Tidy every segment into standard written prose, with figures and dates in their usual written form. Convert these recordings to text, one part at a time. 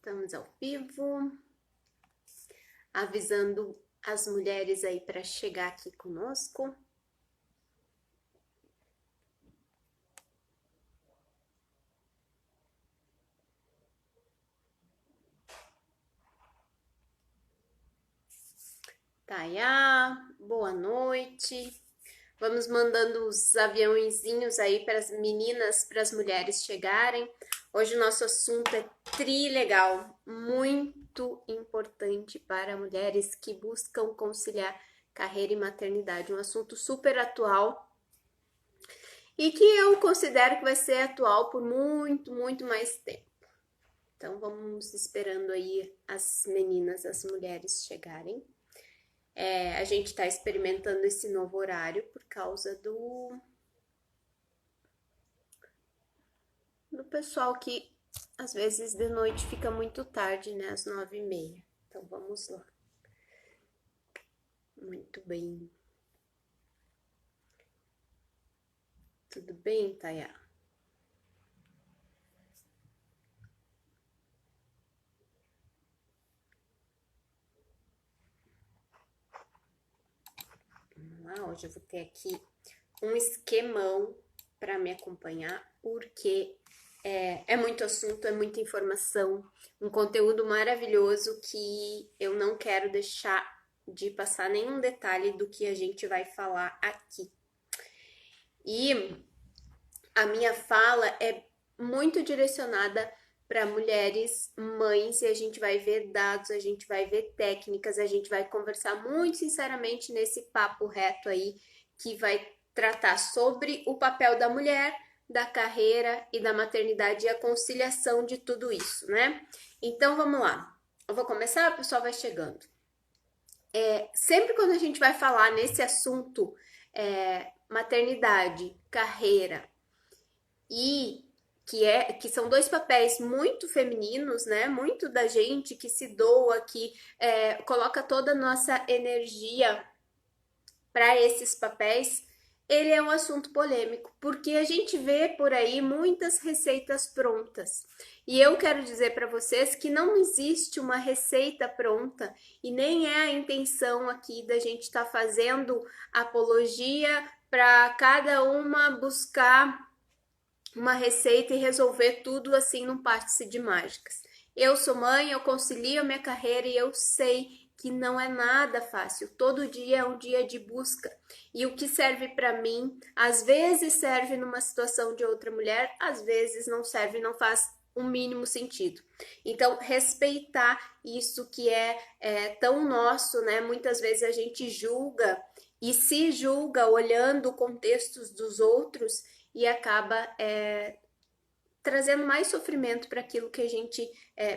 Estamos ao vivo, avisando as mulheres aí para chegar aqui conosco. Tayá, boa noite. Vamos mandando os aviãozinhos aí para as meninas, para as mulheres chegarem. Hoje o nosso assunto é trilegal, muito importante para mulheres que buscam conciliar carreira e maternidade. Um assunto super atual e que eu considero que vai ser atual por muito mais tempo. Então vamos esperando aí as meninas, as mulheres chegarem. A gente está experimentando esse novo horário por causa do pessoal que às vezes de noite fica muito tarde, né? Às 9h30. Então vamos lá. Muito bem. Tudo bem, Tayá? Vamos lá, hoje eu vou ter aqui um esquemão para me acompanhar, porque é muito assunto, é muita informação, um conteúdo maravilhoso que eu não quero deixar de passar nenhum detalhe do que a gente vai falar aqui. E a minha fala é muito direcionada para mulheres mães e a gente vai ver dados, a gente vai ver técnicas, a gente vai conversar muito sinceramente nesse papo reto aí que vai tratar sobre o papel da mulher, da carreira e da maternidade e a conciliação de tudo isso, né? Então vamos lá. Eu vou começar, o pessoal vai chegando. Sempre quando a gente vai falar nesse assunto, maternidade, carreira e que são dois papéis muito femininos, né? Muito da gente que se doa, que coloca toda a nossa energia para esses papéis. Ele é um assunto polêmico, porque a gente vê por aí muitas receitas prontas. E eu quero dizer para vocês que não existe uma receita pronta e nem é a intenção aqui da gente estar fazendo apologia para cada uma buscar uma receita e resolver tudo assim num passe de mágicas. Eu sou mãe, eu concilio a minha carreira e eu sei que não é nada fácil. Todo dia é um dia de busca. E o que serve para mim, às vezes serve numa situação de outra mulher, às vezes não serve, não faz o mínimo sentido. Então, respeitar isso que é tão nosso, né? Muitas vezes a gente julga e se julga olhando contextos dos outros e acaba trazendo mais sofrimento para aquilo que a gente,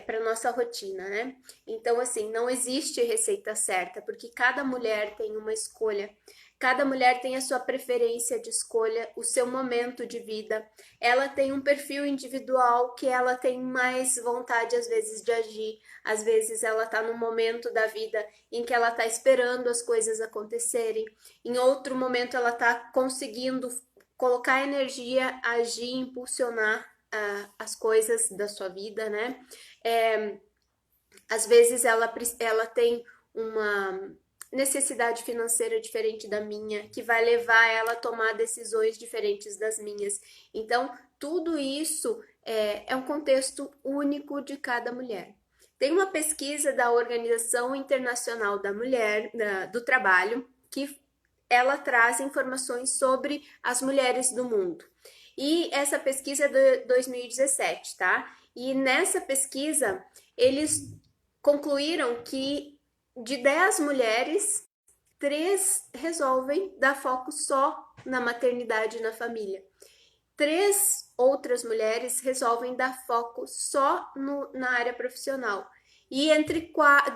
para nossa rotina, né? Então, assim, não existe receita certa, porque cada mulher tem uma escolha, cada mulher tem a sua preferência de escolha, o seu momento de vida, ela tem um perfil individual que ela tem mais vontade, às vezes, de agir, às vezes ela tá num momento da vida em que ela tá esperando as coisas acontecerem, em outro momento ela tá conseguindo colocar energia, agir, impulsionar as coisas da sua vida, né? Às vezes ela tem uma necessidade financeira diferente da minha, que vai levar ela a tomar decisões diferentes das minhas. Então, tudo isso é um contexto único de cada mulher. Tem uma pesquisa da Organização Internacional da Mulher, do Trabalho, que ela traz informações sobre as mulheres do mundo. E essa pesquisa é de 2017, tá? E nessa pesquisa, eles concluíram que de 10 mulheres, 3 resolvem dar foco só na maternidade e na família. 3 outras mulheres resolvem dar foco só na área profissional. E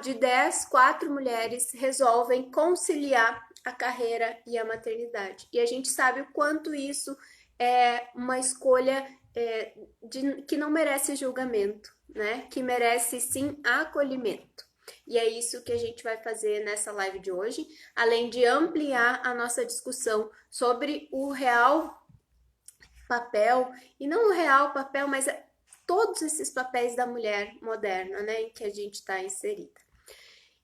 de 10, 4 mulheres resolvem conciliar a carreira e a maternidade. E a gente sabe o quanto isso é uma escolha que não merece julgamento, né? Que merece sim acolhimento. E é isso que a gente vai fazer nessa live de hoje, além de ampliar a nossa discussão sobre o real papel, e não o real papel, mas todos esses papéis da mulher moderna, né, em que a gente está inserida.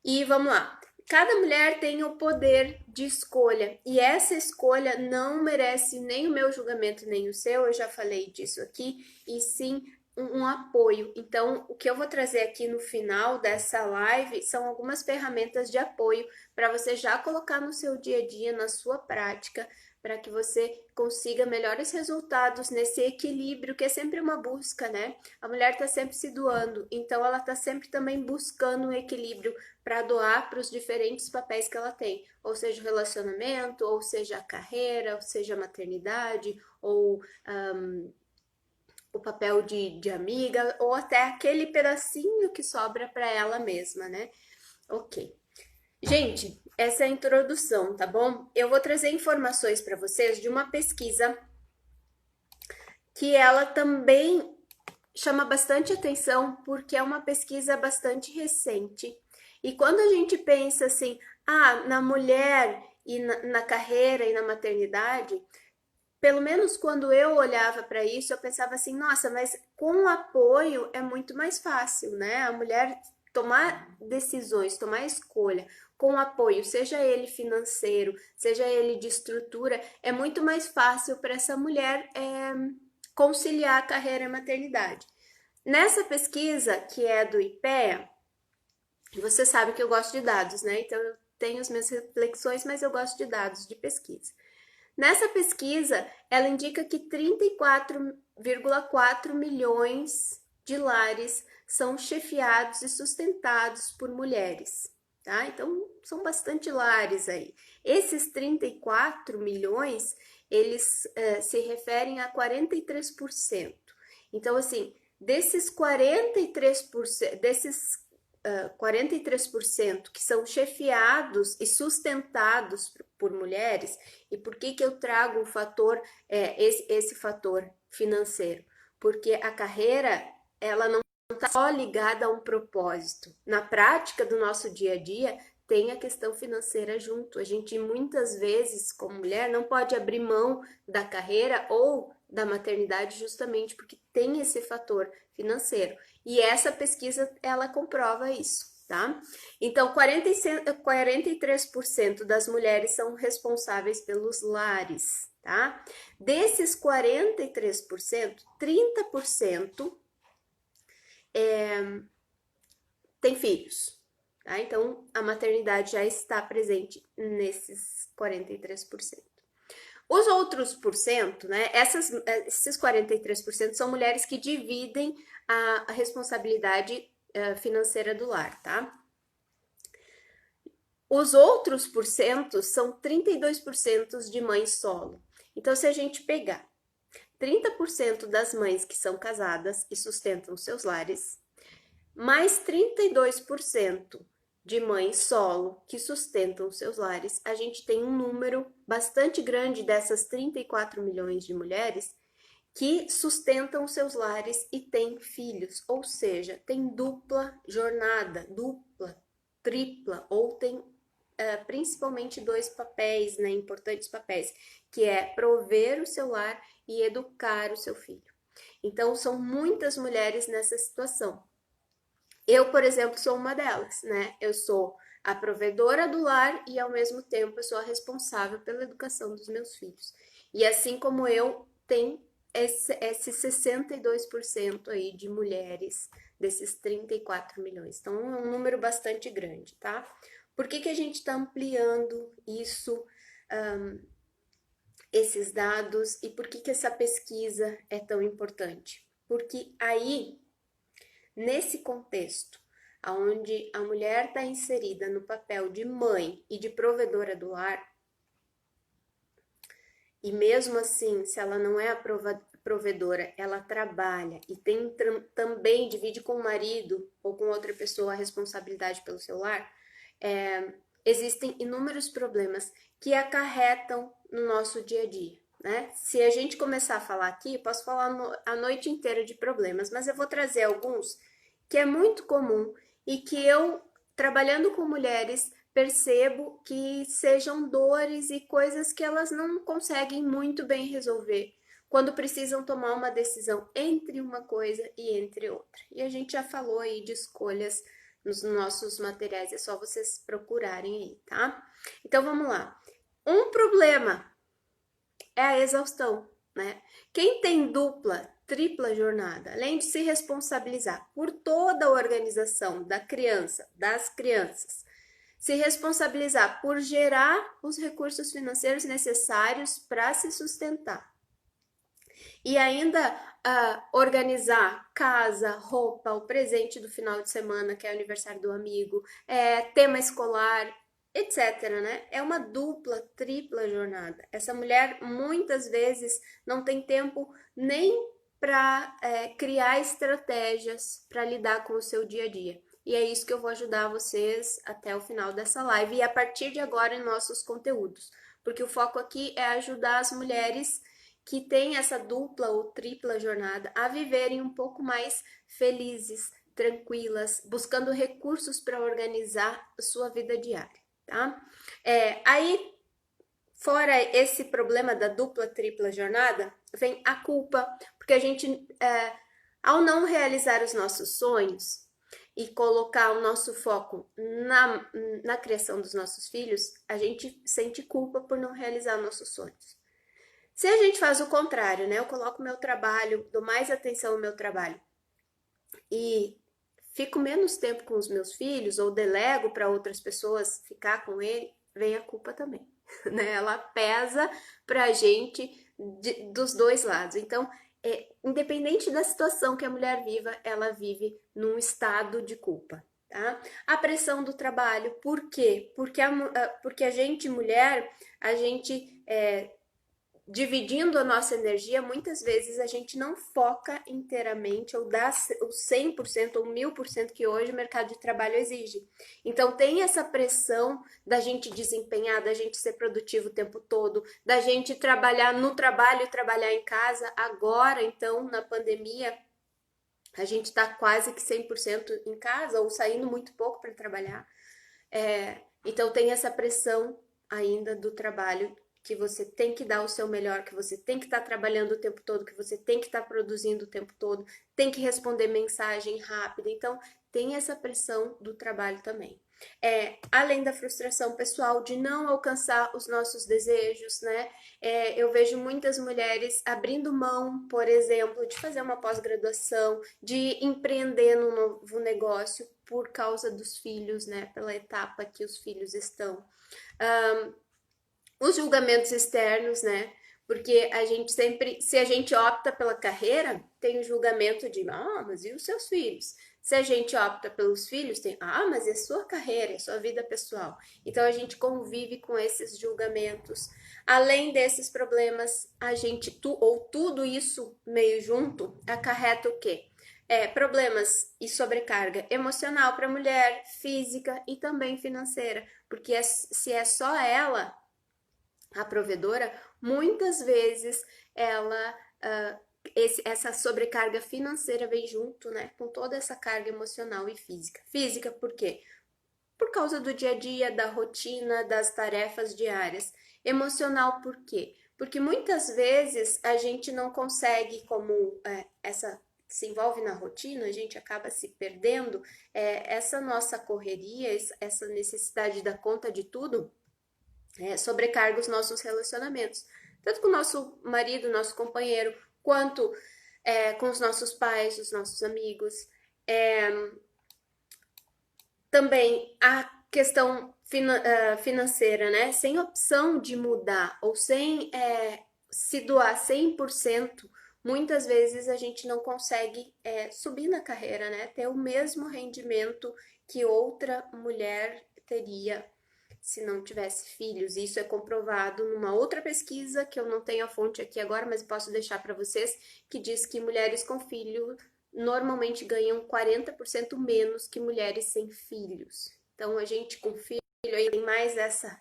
E vamos lá. Cada mulher tem o poder de escolha e essa escolha não merece nem o meu julgamento nem o seu, eu já falei disso aqui, e sim um apoio. Então, o que eu vou trazer aqui no final dessa live são algumas ferramentas de apoio para você já colocar no seu dia a dia, na sua prática, para que você consiga melhores resultados nesse equilíbrio que é sempre uma busca, né? A mulher está sempre se doando, então ela está sempre também buscando um equilíbrio para doar para os diferentes papéis que ela tem, ou seja, o relacionamento, ou seja, a carreira, ou seja, a maternidade, ou o papel de amiga, ou até aquele pedacinho que sobra para ela mesma, né? Ok. Gente, essa é a introdução, tá bom? Eu vou trazer informações para vocês de uma pesquisa que ela também chama bastante atenção porque é uma pesquisa bastante recente. E quando a gente pensa assim, na mulher e na carreira e na maternidade, pelo menos quando eu olhava para isso, eu pensava assim, nossa, mas com apoio é muito mais fácil, né? A mulher tomar decisões, tomar escolha com apoio, seja ele financeiro, seja ele de estrutura, é muito mais fácil para essa mulher conciliar a carreira e a maternidade. Nessa pesquisa, que é do IPEA, você sabe que eu gosto de dados, né? Então eu tenho as minhas reflexões, mas eu gosto de dados de pesquisa. Nessa pesquisa, ela indica que 34,4 milhões de lares são chefiados e sustentados por mulheres, tá? Então, são bastante lares aí. Esses 34 milhões, eles se referem a 43%. Então, assim, desses 43% que são chefiados e sustentados por mulheres. E por que eu trago o fator, esse fator financeiro? Porque a carreira, ela não está só ligada a um propósito. Na prática do nosso dia a dia, tem a questão financeira junto. A gente muitas vezes, como mulher, não pode abrir mão da carreira ou da maternidade justamente porque tem esse fator financeiro. E essa pesquisa, ela comprova isso, tá? Então, 43% das mulheres são responsáveis pelos lares, tá? Desses 43%, 30% tem filhos, tá? Então, a maternidade já está presente nesses 43%. Os outros porcento, né? Esses 43% são mulheres que dividem a responsabilidade financeira do lar, tá? Os outros porcento são 32% de mães solo. Então, se a gente pegar 30% das mães que são casadas e sustentam seus lares, mais 32% de mães solo que sustentam seus lares, a gente tem um número bastante grande dessas 34 milhões de mulheres que sustentam seus lares e têm filhos, ou seja, tem dupla jornada, dupla, tripla, ou tem principalmente dois papéis, né, importantes papéis, que é prover o seu lar e educar o seu filho. Então, são muitas mulheres nessa situação. Eu, por exemplo, sou uma delas, né? Eu sou a provedora do lar e, ao mesmo tempo, eu sou a responsável pela educação dos meus filhos. E assim como eu, tem esse 62% aí de mulheres desses 34 milhões. Então, é um número bastante grande, tá? Por que a gente está ampliando isso, esses dados, e por que essa pesquisa é tão importante? Porque aí, nesse contexto, onde a mulher está inserida no papel de mãe e de provedora do lar, e mesmo assim, se ela não é a provedora, ela trabalha e tem também divide com o marido ou com outra pessoa a responsabilidade pelo seu lar, existem inúmeros problemas que acarretam no nosso dia a dia, né? Se a gente começar a falar aqui, posso falar a noite inteira de problemas, mas eu vou trazer alguns que é muito comum e que eu, trabalhando com mulheres, percebo que sejam dores e coisas que elas não conseguem muito bem resolver, quando precisam tomar uma decisão entre uma coisa e entre outra. E a gente já falou aí de escolhas nos nossos materiais, é só vocês procurarem aí, tá? Então vamos lá. Um problema é a exaustão, né? Quem tem dupla, tripla jornada, além de se responsabilizar por toda a organização da criança, das crianças, se responsabilizar por gerar os recursos financeiros necessários para se sustentar e ainda organizar casa, roupa, o presente do final de semana, que é o aniversário do amigo, tema escolar, etc, né? É uma dupla, tripla jornada. Essa mulher muitas vezes não tem tempo nem para criar estratégias para lidar com o seu dia a dia. E é isso que eu vou ajudar vocês até o final dessa live e a partir de agora em nossos conteúdos, porque o foco aqui é ajudar as mulheres que têm essa dupla ou tripla jornada a viverem um pouco mais felizes, tranquilas, buscando recursos para organizar a sua vida diária, tá? Aí, fora esse problema da dupla, tripla jornada, vem a culpa, porque a gente, ao não realizar os nossos sonhos e colocar o nosso foco na criação dos nossos filhos, a gente sente culpa por não realizar nossos sonhos. Se a gente faz o contrário, né? Eu coloco meu trabalho, dou mais atenção ao meu trabalho e fico menos tempo com os meus filhos ou delego para outras pessoas ficar com ele, vem a culpa também, né? Ela pesa pra gente dos dois lados. Então, independente da situação que a mulher viva, ela vive num estado de culpa. Tá? A pressão do trabalho, por quê? Porque a gente, mulher, a gente dividindo a nossa energia, muitas vezes a gente não foca inteiramente ou dá o 100% ou 1000% que hoje o mercado de trabalho exige. Então tem essa pressão da gente desempenhar, da gente ser produtivo o tempo todo, da gente trabalhar no trabalho e trabalhar em casa. Agora, então, na pandemia, a gente está quase que 100% em casa ou saindo muito pouco para trabalhar. Então tem essa pressão ainda do trabalho que você tem que dar o seu melhor, que você tem que estar trabalhando o tempo todo, que você tem que estar produzindo o tempo todo, tem que responder mensagem rápida. Então, tem essa pressão do trabalho também. Além da frustração pessoal de não alcançar os nossos desejos, né? Eu vejo muitas mulheres abrindo mão, por exemplo, de fazer uma pós-graduação, de empreender num novo negócio por causa dos filhos, né? Pela etapa que os filhos estão. Os julgamentos externos, né? Porque a gente sempre, se a gente opta pela carreira, tem o julgamento de, mas e os seus filhos? Se a gente opta pelos filhos, tem, mas é sua carreira, é sua vida pessoal. Então a gente convive com esses julgamentos. Além desses problemas, a gente, tudo isso meio junto, acarreta o quê? Problemas e sobrecarga emocional para a mulher, física e também financeira. Porque se é só ela, a provedora, muitas vezes ela essa sobrecarga financeira vem junto, né, com toda essa carga emocional e física. Física por quê? Por causa do dia a dia, da rotina, das tarefas diárias. Emocional por quê? Porque muitas vezes a gente não consegue, como essa se envolve na rotina, a gente acaba se perdendo, essa nossa correria, essa necessidade de dar conta de tudo, sobrecarga os nossos relacionamentos, tanto com o nosso marido, nosso companheiro, quanto com os nossos pais, os nossos amigos. Também a questão financeira, né? Sem opção de mudar ou sem se doar 100%, muitas vezes a gente não consegue subir na carreira, né? Ter o mesmo rendimento que outra mulher teria se não tivesse filhos. Isso é comprovado numa outra pesquisa, que eu não tenho a fonte aqui agora, mas posso deixar para vocês, que diz que mulheres com filho normalmente ganham 40% menos que mulheres sem filhos. Então, a gente com filho aí tem mais essa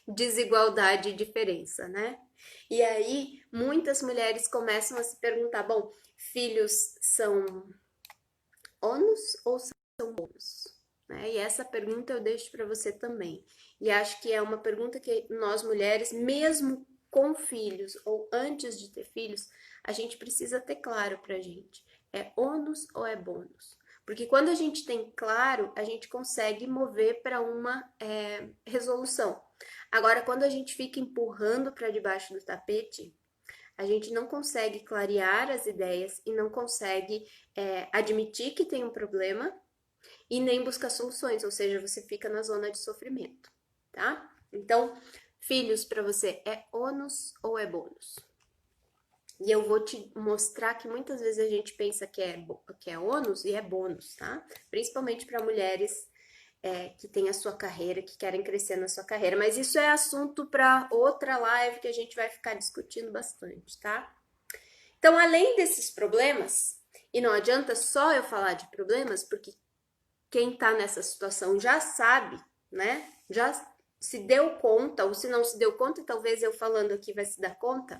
desigualdade e diferença, né? E aí, muitas mulheres começam a se perguntar, bom, filhos são ônus ou são bônus? E essa pergunta eu deixo para você também. E acho que é uma pergunta que nós mulheres, mesmo com filhos ou antes de ter filhos, a gente precisa ter claro pra gente, é ônus ou é bônus? Porque quando a gente tem claro, a gente consegue mover para uma resolução. Agora, quando a gente fica empurrando para debaixo do tapete, a gente não consegue clarear as ideias e não consegue admitir que tem um problema e nem buscar soluções, ou seja, você fica na zona de sofrimento, tá? Então, filhos para você é ônus ou é bônus? E eu vou te mostrar que muitas vezes a gente pensa que é ônus e é bônus, tá? Principalmente para mulheres que têm a sua carreira, que querem crescer na sua carreira. Mas isso é assunto para outra live que a gente vai ficar discutindo bastante, tá? Então, além desses problemas, e não adianta só eu falar de problemas, porque quem tá nessa situação já sabe, né? Já se deu conta, ou se não se deu conta, talvez eu falando aqui vai se dar conta.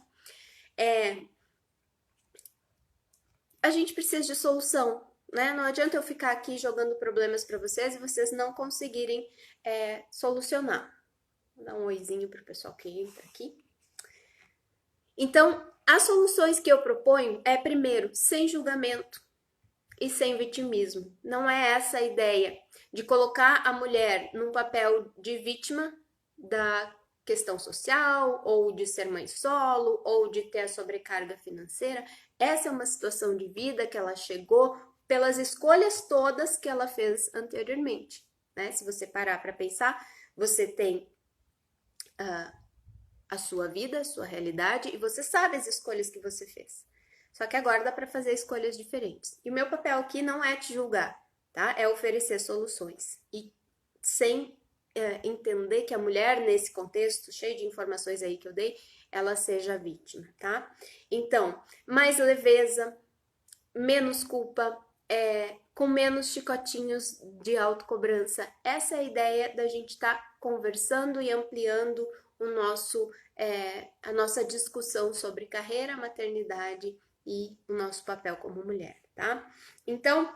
A gente precisa de solução, né? Não adianta eu ficar aqui jogando problemas para vocês e vocês não conseguirem solucionar. Vou dar um oizinho pro pessoal que entra aqui. Então, as soluções que eu proponho é, primeiro, sem julgamento e sem vitimismo. Não é essa a ideia de colocar a mulher num papel de vítima da questão social, ou de ser mãe solo, ou de ter a sobrecarga financeira. Essa é uma situação de vida que ela chegou pelas escolhas todas que ela fez anteriormente, né? Se você parar para pensar, você tem a sua vida, a sua realidade, e você sabe as escolhas que você fez. Só que agora dá para fazer escolhas diferentes. E o meu papel aqui não é te julgar, tá? É oferecer soluções. E sem entender que a mulher, nesse contexto, cheio de informações aí que eu dei, ela seja vítima, tá? Então, mais leveza, menos culpa, com menos chicotinhos de autocobrança. Essa é a ideia da gente estar conversando e ampliando a nossa discussão sobre carreira, maternidade e o nosso papel como mulher, tá? Então,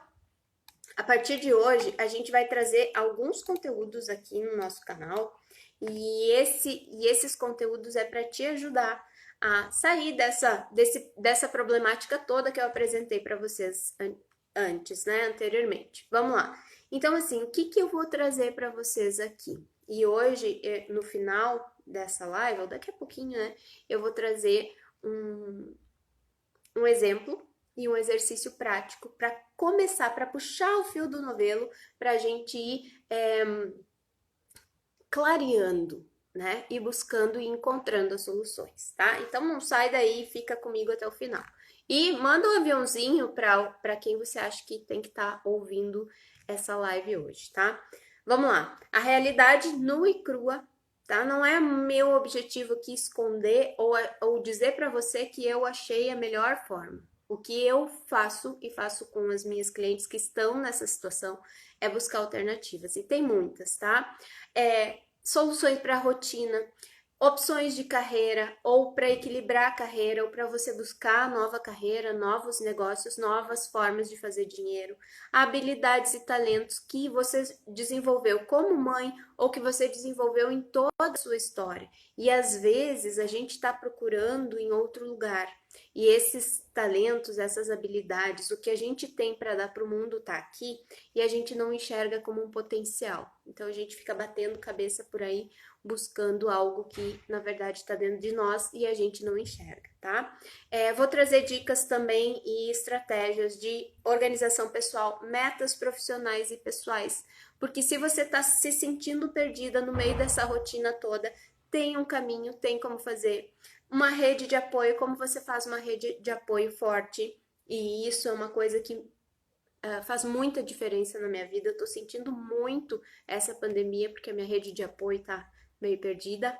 a partir de hoje, a gente vai trazer alguns conteúdos aqui no nosso canal e esses conteúdos é para te ajudar a sair dessa problemática toda que eu apresentei para vocês antes, né, anteriormente. Vamos lá. Então, assim, o que eu vou trazer para vocês aqui? E hoje, no final dessa live, ou daqui a pouquinho, né, eu vou trazer um exemplo e um exercício prático para começar, para puxar o fio do novelo, para a gente ir clareando, né? E buscando e encontrando as soluções, tá? Então não sai daí e fica comigo até o final. E manda um aviãozinho para quem você acha que tem que estar ouvindo essa live hoje, tá? Vamos lá. A realidade nua e crua, tá? Não é meu objetivo aqui esconder ou dizer para você que eu achei a melhor forma. O que eu faço e faço com as minhas clientes que estão nessa situação é buscar alternativas. E tem muitas, tá? Soluções para a rotina, opções de carreira, ou para equilibrar a carreira, ou para você buscar nova carreira, novos negócios, novas formas de fazer dinheiro, habilidades e talentos que você desenvolveu como mãe ou que você desenvolveu em toda a sua história. E às vezes a gente está procurando em outro lugar. E esses talentos, essas habilidades, o que a gente tem para dar para o mundo está aqui e a gente não enxerga como um potencial. Então a gente fica batendo cabeça por aí, buscando algo que na verdade está dentro de nós e a gente não enxerga, tá? Vou trazer dicas também e estratégias de organização pessoal, metas profissionais e pessoais, porque se você está se sentindo perdida no meio dessa rotina toda, tem um caminho, tem como fazer uma rede de apoio, como você faz uma rede de apoio forte, e isso é uma coisa que faz muita diferença na minha vida. Eu tô sentindo muito essa pandemia, porque a minha rede de apoio tá meio perdida.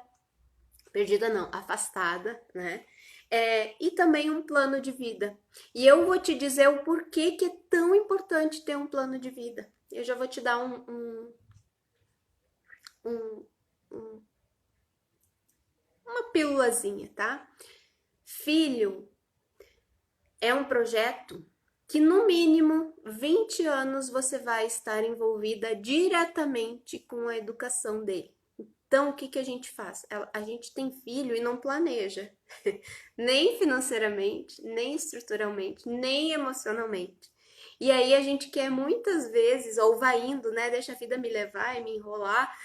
Perdida não, afastada, né? E também um plano de vida. E eu vou te dizer o porquê que é tão importante ter um plano de vida. Eu já vou te dar uma pílulazinha, tá? Filho é um projeto que no mínimo 20 anos você vai estar envolvida diretamente com a educação dele. Então, o que que a gente faz? A gente tem filho e não planeja, nem financeiramente, nem estruturalmente, nem emocionalmente. E aí a gente quer muitas vezes, ou vai indo, né? Deixa a vida me levar e me enrolar,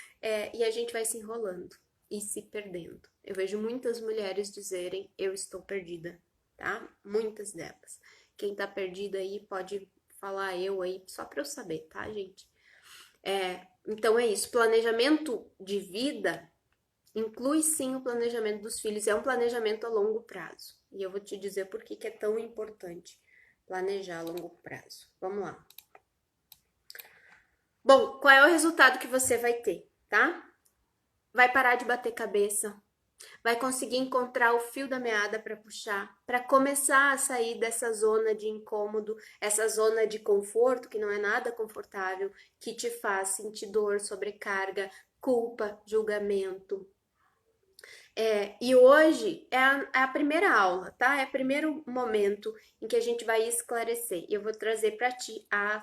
e a gente vai se enrolando e se perdendo. Eu vejo muitas mulheres dizerem: eu estou perdida, tá? Muitas delas. Quem tá perdida aí pode falar eu aí, só pra eu saber, tá, gente? Então é isso. Planejamento de vida inclui sim o planejamento dos filhos, é um planejamento a longo prazo. E eu vou te dizer por que que é tão importante planejar a longo prazo. Vamos lá. Bom, qual é o resultado que você vai ter, tá? Vai parar de bater cabeça, vai conseguir encontrar o fio da meada para puxar, para começar a sair dessa zona de incômodo, essa zona de conforto que não é nada confortável, que te faz sentir dor, sobrecarga, culpa, julgamento. E hoje é a primeira aula, tá? É o primeiro momento em que a gente vai esclarecer. E eu vou trazer para ti a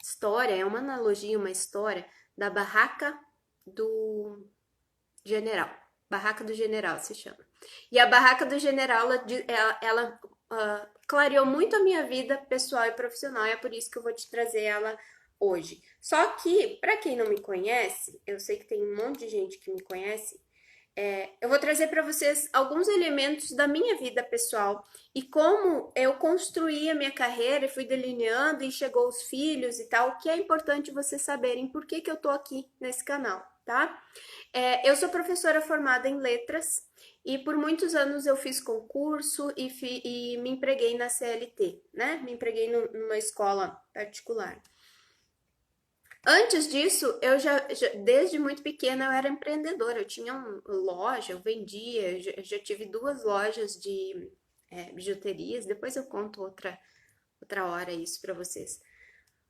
história, é uma analogia, uma história da barraca do general. Barraca do General se chama. E a Barraca do General, ela clareou muito a minha vida pessoal e profissional, e é por isso que eu vou te trazer ela hoje. Só que, para quem não me conhece, eu sei que tem um monte de gente que me conhece, eu vou trazer para vocês alguns elementos da minha vida pessoal e como eu construí a minha carreira e fui delineando e chegou os filhos e tal, que é importante vocês saberem por que que eu tô aqui nesse canal, tá? Eu sou professora formada em letras e por muitos anos eu fiz concurso e me empreguei na CLT, né? Me empreguei numa escola particular. Antes disso, desde muito pequena, eu era empreendedora. Eu tinha uma loja, eu vendia, já tive 2 lojas de bijuterias. Depois eu conto outra hora isso para vocês.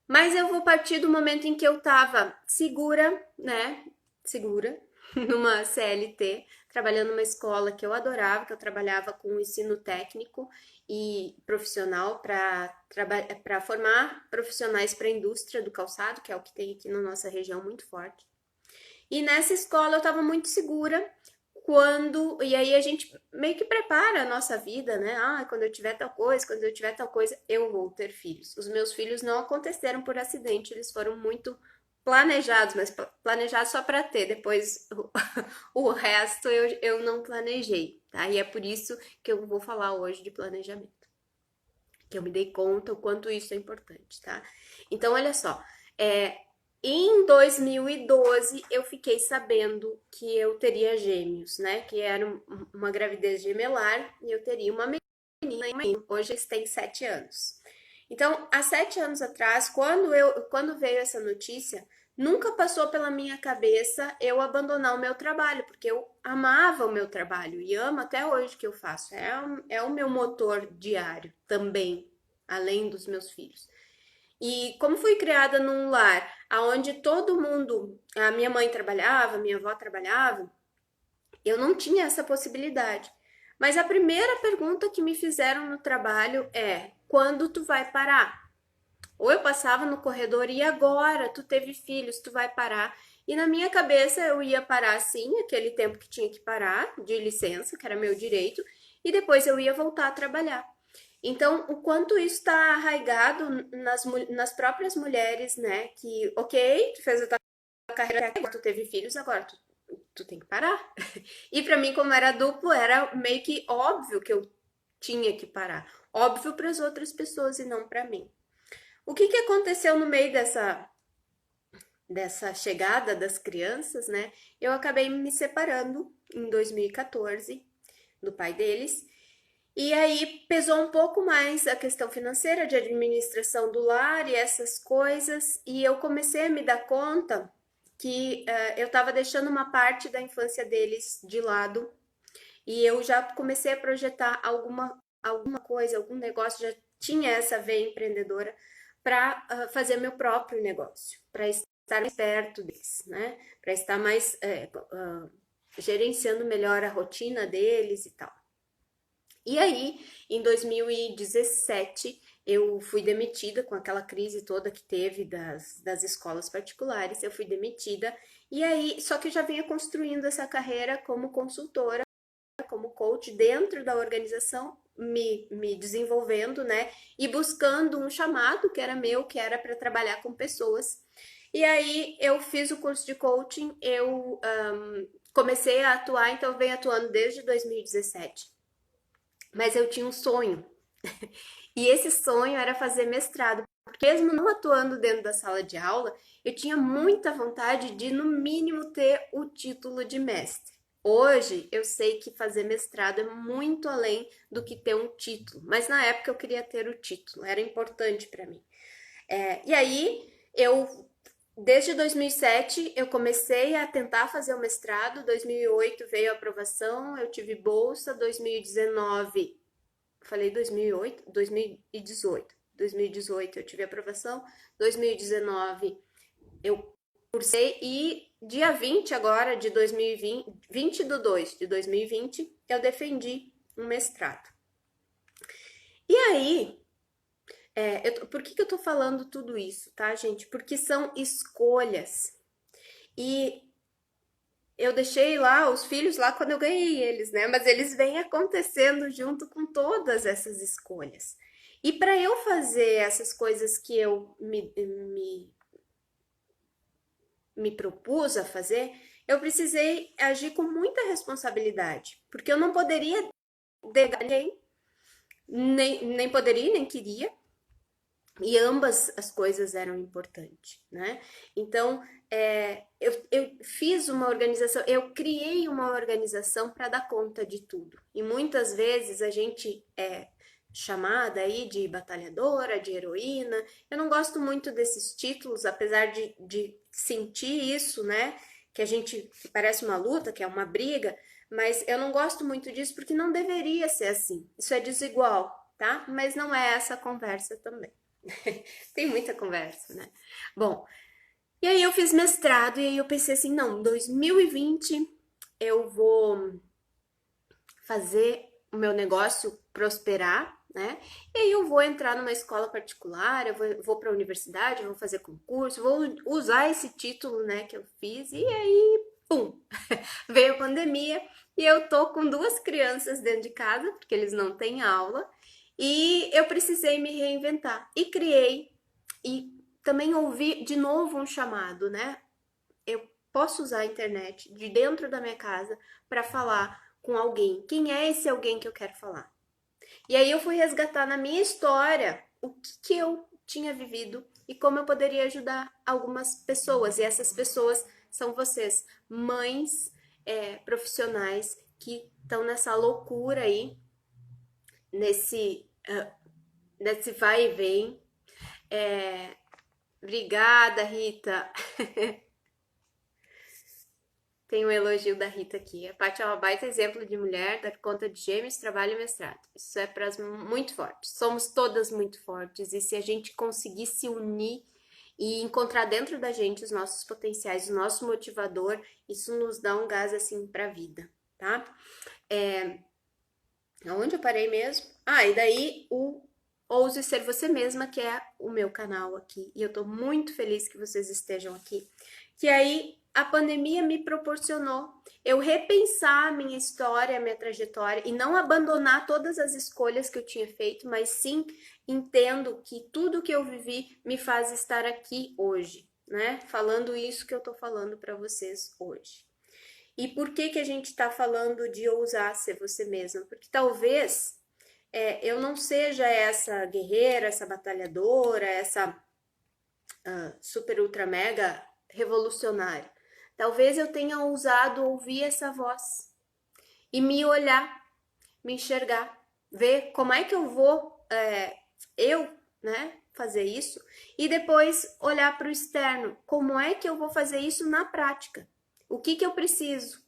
Mas eu vou partir do momento em que eu tava segura, né? Segura, numa CLT, trabalhando numa escola que eu adorava, que eu trabalhava com ensino técnico e profissional para formar profissionais para a indústria do calçado, que é o que tem aqui na nossa região muito forte. E nessa escola eu estava muito segura e aí a gente meio que prepara a nossa vida, né? Quando eu tiver tal coisa, quando eu tiver tal coisa, eu vou ter filhos. Os meus filhos não aconteceram por acidente, eles foram muito planejados, mas planejados só para ter, depois o resto eu não planejei, tá? E é por isso que eu vou falar hoje de planejamento, que eu me dei conta o quanto isso é importante, tá? Então, olha só, em 2012 eu fiquei sabendo que eu teria gêmeos, né? Que era uma gravidez gemelar e eu teria uma menina e um menino. Hoje eles têm 7 anos. Então, há 7 anos atrás, quando veio essa notícia, nunca passou pela minha cabeça eu abandonar o meu trabalho, porque eu amava o meu trabalho e amo até hoje o que eu faço. É o meu motor diário também, além dos meus filhos. E como fui criada num lar onde todo mundo, a minha mãe trabalhava, minha avó trabalhava, eu não tinha essa possibilidade. Mas a primeira pergunta que me fizeram no trabalho é: quando tu vai parar? Ou eu passava no corredor e agora tu teve filhos, tu vai parar? E na minha cabeça eu ia parar sim, aquele tempo que tinha que parar, de licença, que era meu direito, e depois eu ia voltar a trabalhar. Então, o quanto isso está arraigado nas próprias mulheres, né? Que, ok, tu fez a tua carreira, tu teve filhos, agora tu tem que parar. E para mim, como era duplo, era meio que óbvio que eu tinha que parar. Óbvio para as outras pessoas e não para mim. O que que aconteceu no meio dessa chegada das crianças, né? Eu acabei me separando em 2014 do pai deles. E aí pesou um pouco mais a questão financeira, de administração do lar e essas coisas, e eu comecei a me dar conta que eu estava deixando uma parte da infância deles de lado, e eu já comecei a projetar alguma coisa, algum negócio, já tinha essa veia empreendedora para fazer meu próprio negócio, para estar mais perto deles, né? Para estar mais gerenciando melhor a rotina deles e tal. E aí, em 2017, eu fui demitida com aquela crise toda que teve das escolas particulares, eu fui demitida, e aí, só que eu já vinha construindo essa carreira como consultora, como coach dentro da organização, me desenvolvendo, né? E buscando um chamado que era meu, que era para trabalhar com pessoas. E aí eu fiz o curso de coaching, eu comecei a atuar, então eu venho atuando desde 2017. Mas eu tinha um sonho. E esse sonho era fazer mestrado. Porque mesmo não atuando dentro da sala de aula, eu tinha muita vontade de, no mínimo, ter o título de mestre. Hoje eu sei que fazer mestrado é muito além do que ter um título, mas na época eu queria ter o título, era importante para mim. E aí desde 2007 eu comecei a tentar fazer o mestrado, 2008 veio a aprovação, eu tive bolsa, 2019, falei 2008, 2018, 2018 eu tive aprovação, 2019 eu cursei e dia 20 agora de 2020, 20 de 2 de 2020, eu defendi um mestrado. E aí, por que eu tô falando tudo isso, tá, gente? Porque são escolhas. E eu deixei lá os filhos lá quando eu ganhei eles, né? Mas eles vêm acontecendo junto com todas essas escolhas. E para eu fazer essas coisas que eu me propus a fazer, eu precisei agir com muita responsabilidade, porque eu não poderia delegar ninguém, nem poderia, nem queria, e ambas as coisas eram importantes, né? Então, eu fiz uma organização, eu criei uma organização para dar conta de tudo. E muitas vezes a gente é chamada aí de batalhadora, de heroína. Eu não gosto muito desses títulos, apesar de sentir isso, né? Que parece uma luta, que é uma briga, mas eu não gosto muito disso porque não deveria ser assim. Isso é desigual, tá? Mas não é essa a conversa também. Tem muita conversa, né? Bom, e aí eu fiz mestrado e aí eu pensei assim, não, 2020 eu vou fazer o meu negócio prosperar, né? E aí eu vou entrar numa escola particular, eu vou para a universidade, eu vou fazer concurso, vou usar esse título, né, que eu fiz. E aí, pum, veio a pandemia e eu tô com duas crianças dentro de casa, porque eles não têm aula, e eu precisei me reinventar. E criei, e também ouvi de novo um chamado, né? Eu posso usar a internet de dentro da minha casa para falar com alguém. Quem é esse alguém que eu quero falar? E aí eu fui resgatar na minha história o que eu tinha vivido e como eu poderia ajudar algumas pessoas. E essas pessoas são vocês, mães, profissionais que estão nessa loucura aí, nesse vai e vem. Obrigada, Rita. Tem um elogio da Rita aqui. A Paty é uma baita exemplo de mulher, dá conta de gêmeos, trabalho e mestrado. Isso é para as muito fortes. Somos todas muito fortes. E se a gente conseguir se unir e encontrar dentro da gente os nossos potenciais, o nosso motivador, isso nos dá um gás assim para a vida, tá? Aonde eu parei mesmo? E daí o Ouse Ser Você Mesma, que é o meu canal aqui. E eu tô muito feliz que vocês estejam aqui. Que aí a pandemia me proporcionou eu repensar a minha história, a minha trajetória e não abandonar todas as escolhas que eu tinha feito, mas sim entendo que tudo que eu vivi me faz estar aqui hoje, né? Falando isso que eu tô falando para vocês hoje. E por que a gente está falando de ousar ser você mesma? Porque talvez eu não seja essa guerreira, essa batalhadora, essa super ultra mega revolucionária. Talvez eu tenha ousado ouvir essa voz e me olhar, me enxergar, ver como é que eu vou, né, fazer isso e depois olhar para o externo, como é que eu vou fazer isso na prática, o que eu preciso.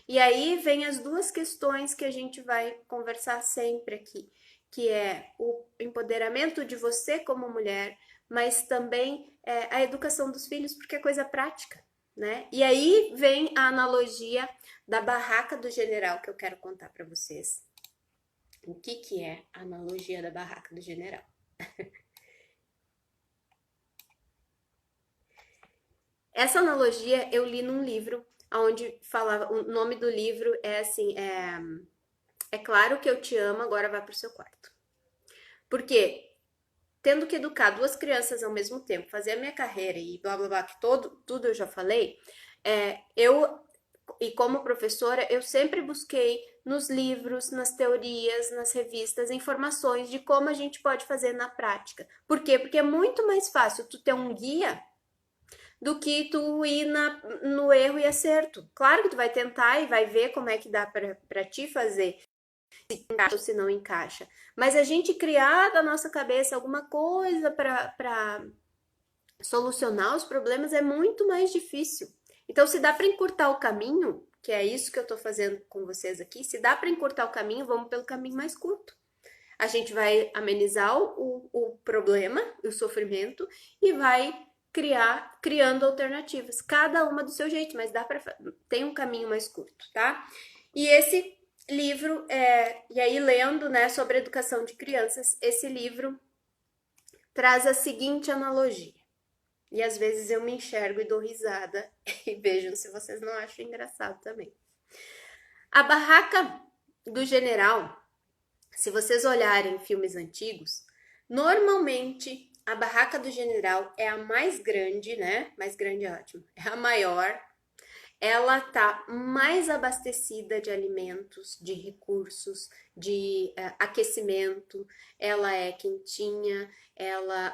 E aí vem as duas questões que a gente vai conversar sempre aqui, que é o empoderamento de você como mulher, mas também a educação dos filhos, porque é coisa prática, né? E aí vem a analogia da barraca do general que eu quero contar para vocês. O que é a analogia da barraca do general? Essa analogia eu li num livro, onde falava, o nome do livro é assim, é claro que eu te amo, agora vá pro seu quarto. Porque tendo que educar duas crianças ao mesmo tempo, fazer a minha carreira e blá blá blá, que tudo eu já falei, eu, e como professora, eu sempre busquei nos livros, nas teorias, nas revistas, informações de como a gente pode fazer na prática. Por quê? Porque é muito mais fácil tu ter um guia do que tu ir no erro e acerto. Claro que tu vai tentar e vai ver como é que dá para ti fazer, se encaixa ou se não encaixa. Mas a gente criar da nossa cabeça alguma coisa para solucionar os problemas é muito mais difícil. Então, se dá para encurtar o caminho, que é isso que eu estou fazendo com vocês aqui, se dá para encurtar o caminho, vamos pelo caminho mais curto. A gente vai amenizar o problema, o sofrimento, e vai criando alternativas, cada uma do seu jeito, mas tem um caminho mais curto, tá? E esse livro, e aí lendo, né, sobre educação de crianças, esse livro traz a seguinte analogia. E às vezes eu me enxergo e dou risada e vejam se vocês não acham engraçado também. A barraca do general, se vocês olharem filmes antigos, normalmente a barraca do general é a mais grande, né? Mais grande é ótimo. É a maior. Ela tá mais abastecida de alimentos, de recursos, de aquecimento. Ela é quentinha.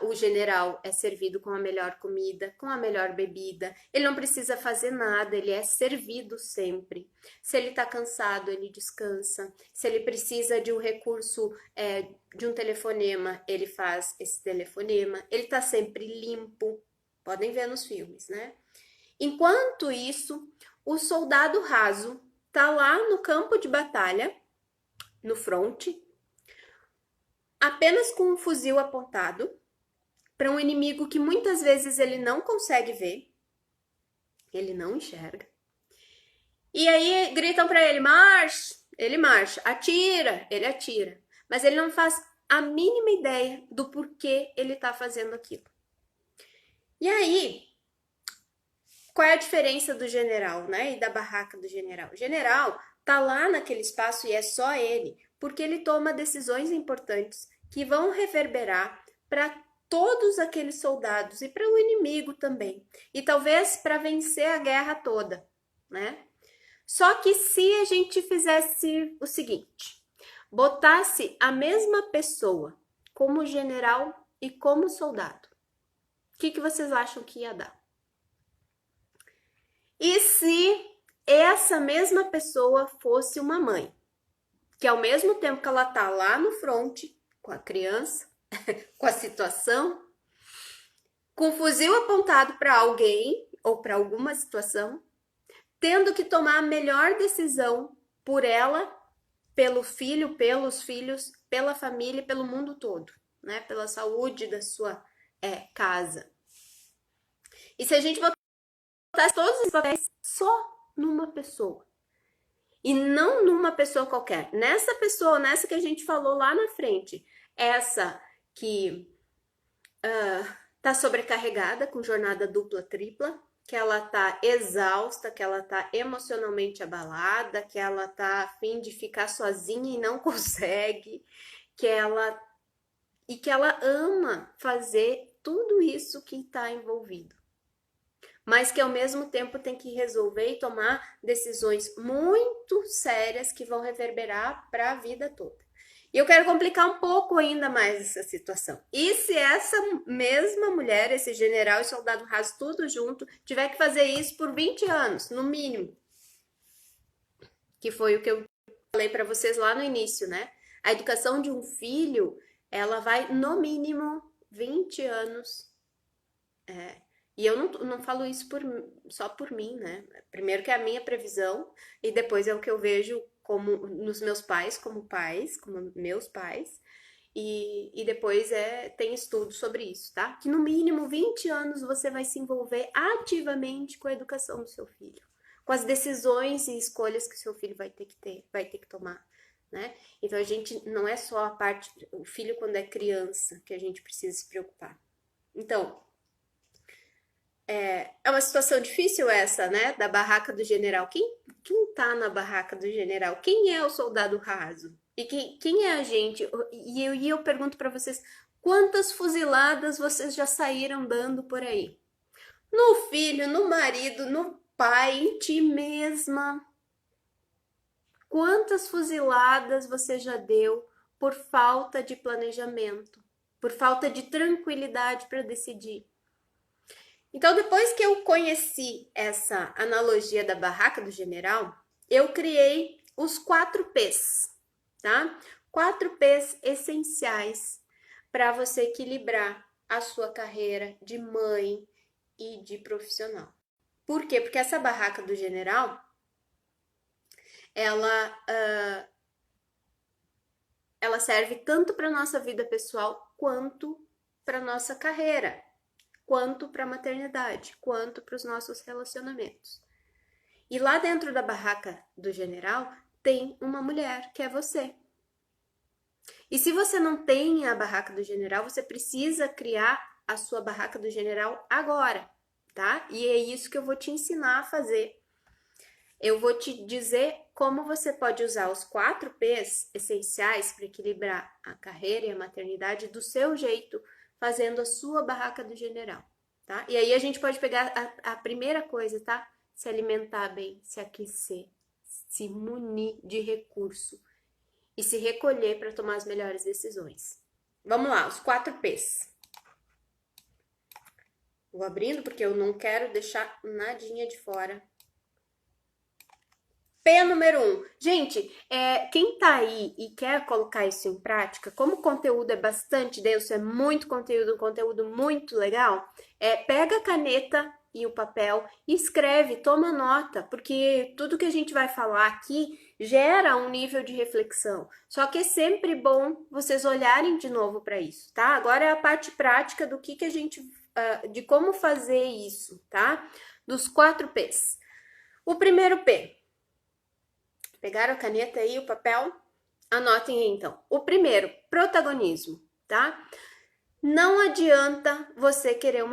O general é servido com a melhor comida, com a melhor bebida. Ele não precisa fazer nada, ele é servido sempre. Se ele tá cansado, ele descansa. Se ele precisa de um recurso, de um telefonema, ele faz esse telefonema. Ele tá sempre limpo. Podem ver nos filmes, né? Enquanto isso, o soldado raso tá lá no campo de batalha, no fronte, apenas com um fuzil apontado para um inimigo que muitas vezes ele não consegue ver, ele não enxerga. E aí gritam para ele marcha, atira, ele atira, mas ele não faz a mínima ideia do porquê ele tá fazendo aquilo. E aí, qual é a diferença do general, né? E da barraca do general? O general tá lá naquele espaço e é só ele, porque ele toma decisões importantes que vão reverberar para todos aqueles soldados e para o inimigo também. E talvez para vencer a guerra toda, né? Só que se a gente fizesse o seguinte, botasse a mesma pessoa como general e como soldado, o que vocês acham que ia dar? E se essa mesma pessoa fosse uma mãe, que ao mesmo tempo que ela tá lá no fronte, com a criança, com a situação, com o fuzil apontado para alguém ou para alguma situação, tendo que tomar a melhor decisão por ela, pelo filho, pelos filhos, pela família, pelo mundo todo, né? Pela saúde da sua casa. E se a gente botasse todos os papéis só numa pessoa, e não numa pessoa qualquer, nessa pessoa, nessa que a gente falou lá na frente, essa que tá sobrecarregada com jornada dupla, tripla, que ela tá exausta, que ela tá emocionalmente abalada, que ela tá a fim de ficar sozinha e não consegue, que ela ama fazer tudo isso que está envolvido, mas que ao mesmo tempo tem que resolver e tomar decisões muito sérias que vão reverberar para a vida toda. E eu quero complicar um pouco ainda mais essa situação. E se essa mesma mulher, esse general e soldado raso, tudo junto, tiver que fazer isso por 20 anos, no mínimo? Que foi o que eu falei para vocês lá no início, né? A educação de um filho, ela vai no mínimo 20 anos. E eu não falo isso só por mim, né? Primeiro que é a minha previsão, e depois é o que eu vejo como nos meus pais, como meus pais, e depois tem estudo sobre isso, tá? Que no mínimo 20 anos você vai se envolver ativamente com a educação do seu filho, com as decisões e escolhas que o seu filho vai ter que tomar né? Então a gente não é só a parte, o filho quando é criança que a gente precisa se preocupar. Então, é uma situação difícil essa, né? Da barraca do general. Quem tá na barraca do general? Quem é o soldado raso? E quem é a gente? E eu pergunto para vocês, quantas fuziladas vocês já saíram dando por aí? No filho, no marido, no pai, em ti mesma. Quantas fuziladas você já deu por falta de planejamento, por falta de tranquilidade para decidir? Então, depois que eu conheci essa analogia da barraca do general, eu criei os 4 P's, tá? 4 P's essenciais para você equilibrar a sua carreira de mãe e de profissional. Por quê? Porque essa barraca do general, ela, ela serve tanto para nossa vida pessoal quanto para nossa carreira, quanto para a maternidade, quanto para os nossos relacionamentos. E lá dentro da barraca do general tem uma mulher, que é você. E se você não tem a barraca do general, você precisa criar a sua barraca do general agora, tá? E é isso que eu vou te ensinar a fazer. Eu vou te dizer como você pode usar os 4 P's essenciais para equilibrar a carreira e a maternidade do seu jeito, fazendo a sua barraca do general, tá? E aí a gente pode pegar a primeira coisa, tá? Se alimentar bem, se aquecer, se munir de recurso e se recolher para tomar as melhores decisões. Vamos lá, os 4 P's. Vou abrindo porque eu não quero deixar nadinha de fora. P número 1. Gente, quem tá aí e quer colocar isso em prática, como o conteúdo é bastante denso, é muito conteúdo, um conteúdo muito legal, pega a caneta e o papel e escreve, toma nota, porque tudo que a gente vai falar aqui gera um nível de reflexão. Só que é sempre bom vocês olharem de novo para isso, tá? Agora é a parte prática do que a gente, de como fazer isso, tá? Dos 4 P's. O primeiro P. Pegaram a caneta e o papel? Anotem aí, então. O primeiro, protagonismo, tá? Não adianta você querer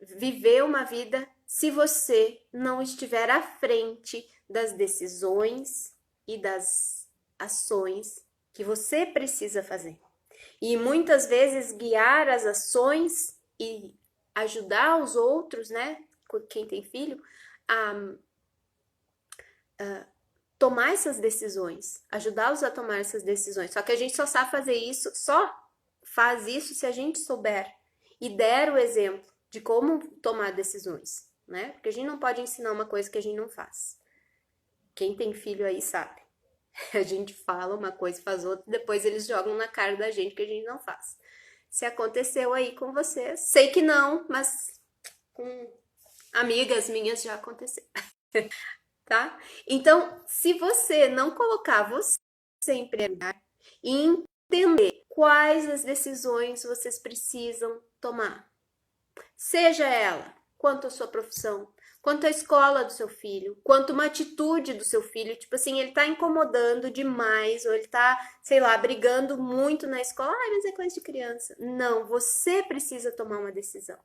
viver uma vida se você não estiver à frente das decisões e das ações que você precisa fazer. E muitas vezes guiar as ações e ajudar os outros, né? Quem tem filho, a tomar essas decisões, ajudá-los a tomar essas decisões. Só que a gente só sabe fazer isso, só faz isso se a gente souber e der o exemplo de como tomar decisões, né? Porque a gente não pode ensinar uma coisa que a gente não faz. Quem tem filho aí sabe. A gente fala uma coisa, faz outra, e depois eles jogam na cara da gente que a gente não faz. Se aconteceu aí com vocês, sei que não, mas com amigas minhas já aconteceu. Tá? Então, se você não colocar você em primeiro lugar e entender quais as decisões vocês precisam tomar, seja ela quanto à sua profissão, quanto à escola do seu filho, quanto uma atitude do seu filho, tipo assim, ele tá incomodando demais, ou ele tá, sei lá, brigando muito na escola, mas é coisa de criança. Não, você precisa tomar uma decisão.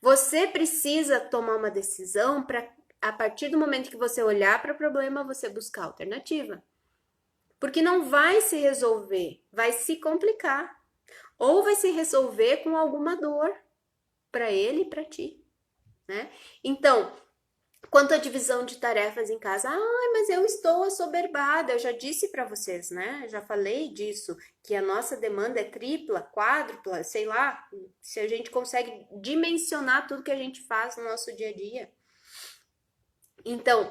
Você precisa tomar uma decisão para a partir do momento que você olhar para o problema, você buscar alternativa. Porque não vai se resolver, vai se complicar. Ou vai se resolver com alguma dor para ele e para ti, né? Então, quanto à divisão de tarefas em casa, mas eu estou assoberbada, eu já disse para vocês, né? Já falei disso, que a nossa demanda é tripla, quádrupla, sei lá, se a gente consegue dimensionar tudo que a gente faz no nosso dia a dia. Então,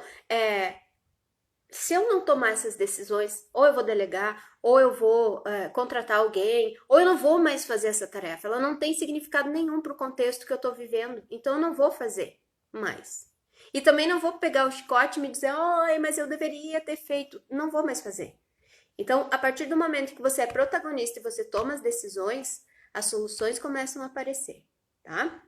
se eu não tomar essas decisões, ou eu vou delegar, ou eu vou contratar alguém, ou eu não vou mais fazer essa tarefa. Ela não tem significado nenhum para o contexto que eu estou vivendo, então eu não vou fazer mais. E também não vou pegar o chicote e me dizer, mas eu deveria ter feito. Não vou mais fazer. Então, a partir do momento que você é protagonista e você toma as decisões, as soluções começam a aparecer, tá?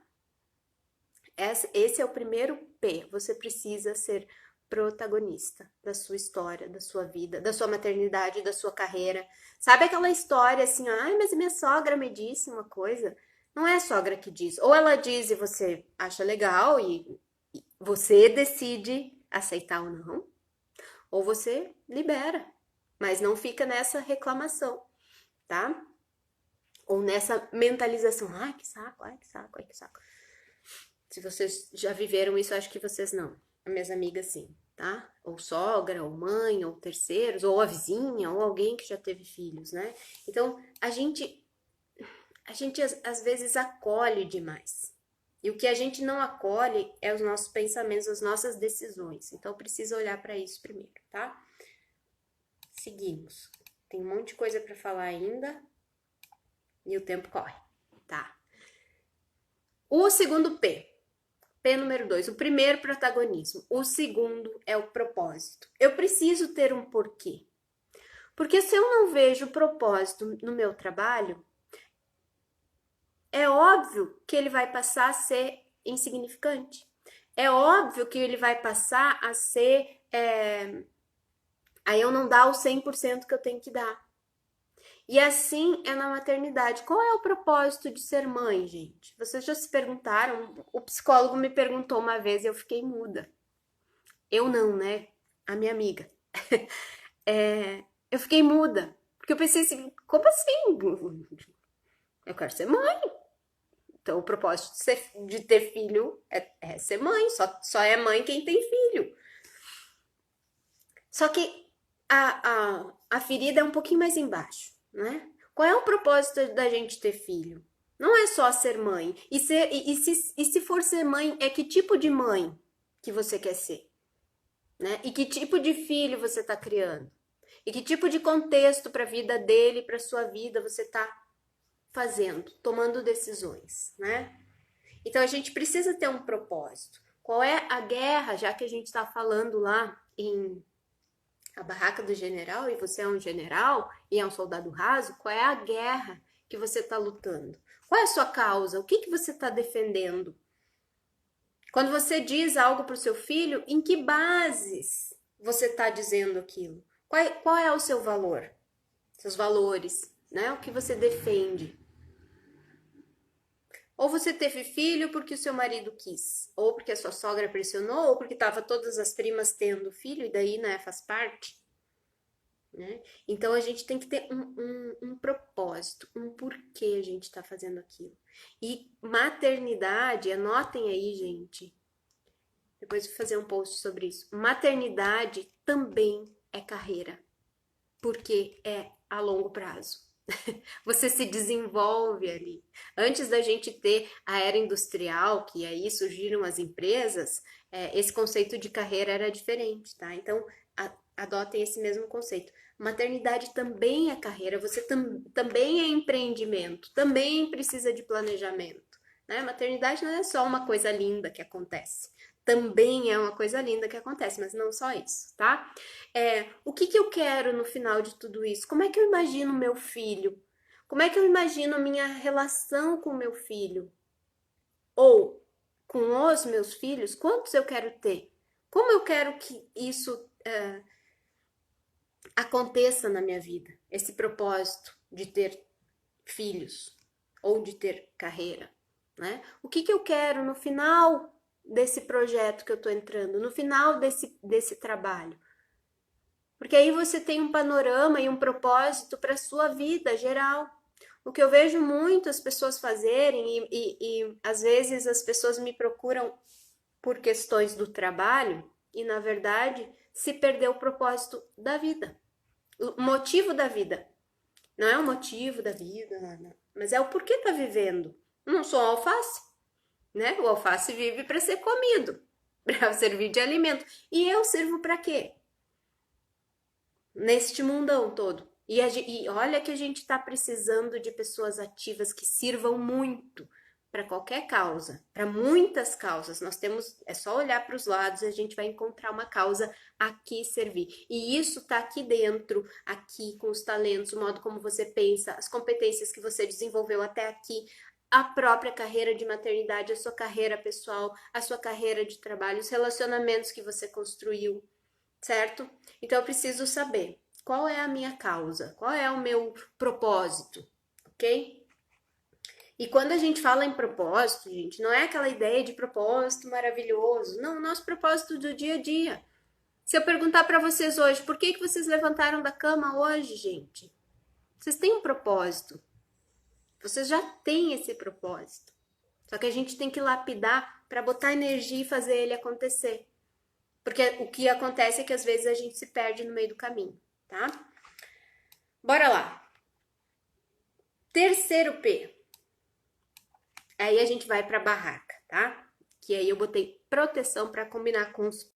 Esse é o primeiro P. Você precisa ser protagonista da sua história, da sua vida, da sua maternidade, da sua carreira. Sabe aquela história assim, ai, mas minha sogra me disse uma coisa? Não é a sogra que diz. Ou ela diz e você acha legal e você decide aceitar ou não, ou você libera, mas não fica nessa reclamação, tá? Ou nessa mentalização, ai que saco, ai que saco, ai que saco. Se vocês já viveram isso, acho que vocês não. As minhas amigas sim, tá? Ou sogra, ou mãe, ou terceiros, ou a vizinha, ou alguém que já teve filhos, né? Então, a gente às vezes acolhe demais. E o que a gente não acolhe é os nossos pensamentos, as nossas decisões. Então, precisa olhar para isso primeiro, tá? Seguimos. Tem um monte de coisa para falar ainda e o tempo corre, tá? O segundo P. P número 2, o primeiro protagonismo. O segundo é o propósito. Eu preciso ter um porquê. Porque se eu não vejo propósito no meu trabalho, é óbvio que ele vai passar a ser insignificante. É óbvio que ele vai passar a ser... Aí eu não dar o 100% que eu tenho que dar. E assim é na maternidade. Qual é o propósito de ser mãe, gente? Vocês já se perguntaram? O psicólogo me perguntou uma vez e eu fiquei muda. Eu não, né? A minha amiga. Eu fiquei muda. Porque eu pensei assim, como assim? Eu quero ser mãe. Então, o propósito de ter filho é ser mãe. Só é mãe quem tem filho. Só que a ferida é um pouquinho mais embaixo, né? Qual é o propósito da gente ter filho? Não é só ser mãe. E se for ser mãe, é que tipo de mãe que você quer ser? Né? E que tipo de filho você está criando? E que tipo de contexto para a vida dele, para sua vida você está fazendo, tomando decisões, né? Então a gente precisa ter um propósito. Qual é a guerra, já que a gente está falando lá em A Barraca do General e você é um general e é um soldado raso? Qual é a guerra que você está lutando? Qual é a sua causa? O que você está defendendo? Quando você diz algo para o seu filho, em que bases você está dizendo aquilo? Qual é o seu valor? Seus valores, né? O que você defende? Ou você teve filho porque o seu marido quis, ou porque a sua sogra pressionou, ou porque tava todas as primas tendo filho, e daí, né, faz parte, né? Então a gente tem que ter um propósito, um porquê a gente tá fazendo aquilo. E maternidade, anotem aí, gente. Depois eu vou fazer um post sobre isso. Maternidade também é carreira, porque é a longo prazo. Você se desenvolve ali. Antes da gente ter a era industrial, que aí surgiram as empresas, esse conceito de carreira era diferente, tá? Então, adotem esse mesmo conceito. Maternidade também é carreira, você também é empreendimento, também precisa de planejamento, né? Maternidade não é só uma coisa linda que acontece. Também é uma coisa linda que acontece, mas não só isso, tá? O que eu quero no final de tudo isso? Como é que eu imagino meu filho? Como é que eu imagino a minha relação com meu filho? Ou com os meus filhos? Quantos eu quero ter? Como eu quero que isso aconteça na minha vida? Esse propósito de ter filhos ou de ter carreira, né? O que eu quero no final desse projeto que eu tô entrando, no final desse trabalho? Porque aí você tem um panorama e um propósito para a sua vida geral. O que eu vejo muito as pessoas fazerem, e às vezes as pessoas me procuram por questões do trabalho, e na verdade se perdeu o propósito da vida, o motivo da vida. Não é o motivo da vida, não, mas é o porquê tá vivendo. Não sou alface, né? O alface vive para ser comido, para servir de alimento. E eu sirvo para quê? Neste mundão todo. E olha que a gente está precisando de pessoas ativas que sirvam muito para qualquer causa, para muitas causas. Nós temos, é só olhar para os lados e a gente vai encontrar uma causa a que servir. E isso está aqui dentro, aqui com os talentos, o modo como você pensa, as competências que você desenvolveu até aqui. a própria carreira de maternidade, a sua carreira pessoal, a sua carreira de trabalho, os relacionamentos que você construiu, certo? Então eu preciso saber qual é a minha causa, qual é o meu propósito, ok? E quando a gente fala em propósito, gente, não é aquela ideia de propósito maravilhoso, não, o nosso propósito do dia a dia. Se eu perguntar para vocês hoje, por que vocês levantaram da cama hoje, gente? Vocês têm um propósito. Vocês já têm esse propósito. Só que a gente tem que lapidar para botar energia e fazer ele acontecer. Porque o que acontece é que às vezes a gente se perde no meio do caminho, tá? Bora lá. Terceiro P. Aí a gente vai para barraca, tá? Que aí eu botei proteção para combinar com os